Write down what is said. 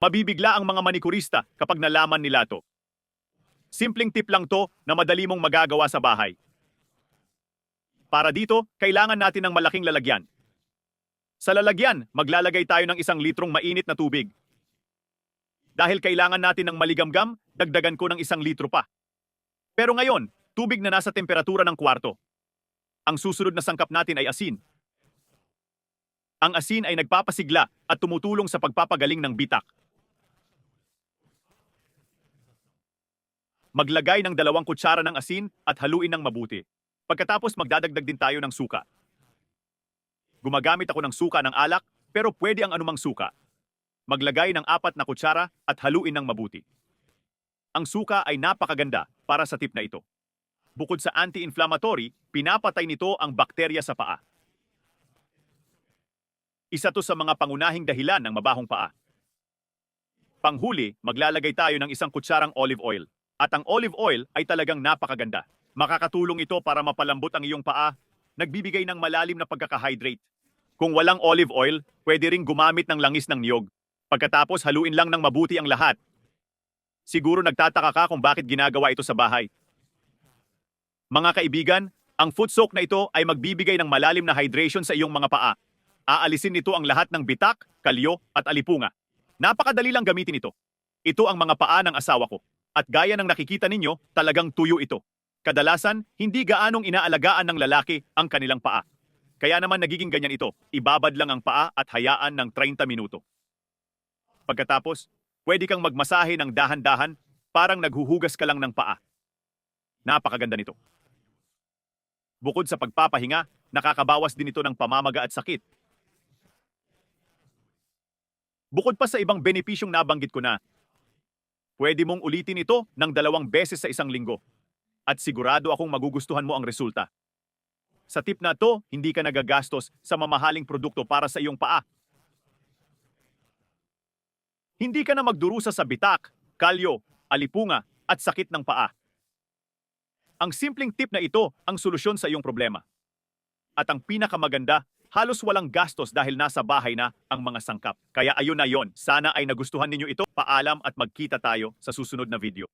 Mabibigla ang mga manikurista kapag nalaman nila to. Simpleng tip lang to na madali mong magagawa sa bahay. Para dito, kailangan natin ng malaking lalagyan. Sa lalagyan, maglalagay tayo ng 1 litrong mainit na tubig. Dahil kailangan natin ng maligamgam, dagdagan ko ng 1 litro pa. Pero ngayon, tubig na nasa temperatura ng kwarto. Ang susunod na sangkap natin ay asin. Ang asin ay nagpapasigla at tumutulong sa pagpapagaling ng bitak. Maglagay ng 2 kutsara ng asin at haluin ng mabuti. Pagkatapos magdadagdag din tayo ng suka. Gumagamit ako ng suka ng alak, pero pwede ang anumang suka. Maglagay ng 4 na kutsara at haluin ng mabuti. Ang suka ay napakaganda para sa tip na ito. Bukod sa anti-inflammatory, pinapatay nito ang bakterya sa paa. Isa to sa mga pangunahing dahilan ng mabahong paa. Panghuli, maglalagay tayo ng 1 kutsarang olive oil. At ang olive oil ay talagang napakaganda. Makakatulong ito para mapalambot ang iyong paa, nagbibigay ng malalim na pagkakahydrate. Kung walang olive oil, pwede ring gumamit ng langis ng niyog. Pagkatapos haluin lang ng mabuti ang lahat. Siguro nagtataka ka kung bakit ginagawa ito sa bahay. Mga kaibigan, ang foot soak na ito ay magbibigay ng malalim na hydration sa iyong mga paa. Aalisin nito ang lahat ng bitak, kalyo at alipunga. Napakadali lang gamitin ito. Ito ang mga paa ng asawa ko. At gaya ng nakikita ninyo, talagang tuyo ito. Kadalasan, hindi gaanong inaalagaan ng lalaki ang kanilang paa. Kaya naman nagiging ganyan ito. Ibabad lang ang paa at hayaan ng 30 minuto. Pagkatapos, pwede kang magmasahe ng dahan-dahan, parang naghuhugas ka lang ng paa. Napakaganda nito. Bukod sa pagpapahinga, nakakabawas din ito ng pamamaga at sakit. Bukod pa sa ibang benepisyong nabanggit ko na, pwede mong ulitin ito ng 2 beses sa 1 linggo. At sigurado akong magugustuhan mo ang resulta. Sa tip na to, hindi ka nagagastos sa mamahaling produkto para sa iyong paa. Hindi ka na magdurusa sa bitak, kalyo, alipunga at sakit ng paa. Ang simpleng tip na ito ang solusyon sa iyong problema. At ang pinakamaganda, halos walang gastos dahil nasa bahay na ang mga sangkap. Kaya ayun na yon. Sana ay nagustuhan ninyo ito. Paalam at magkita tayo sa susunod na video.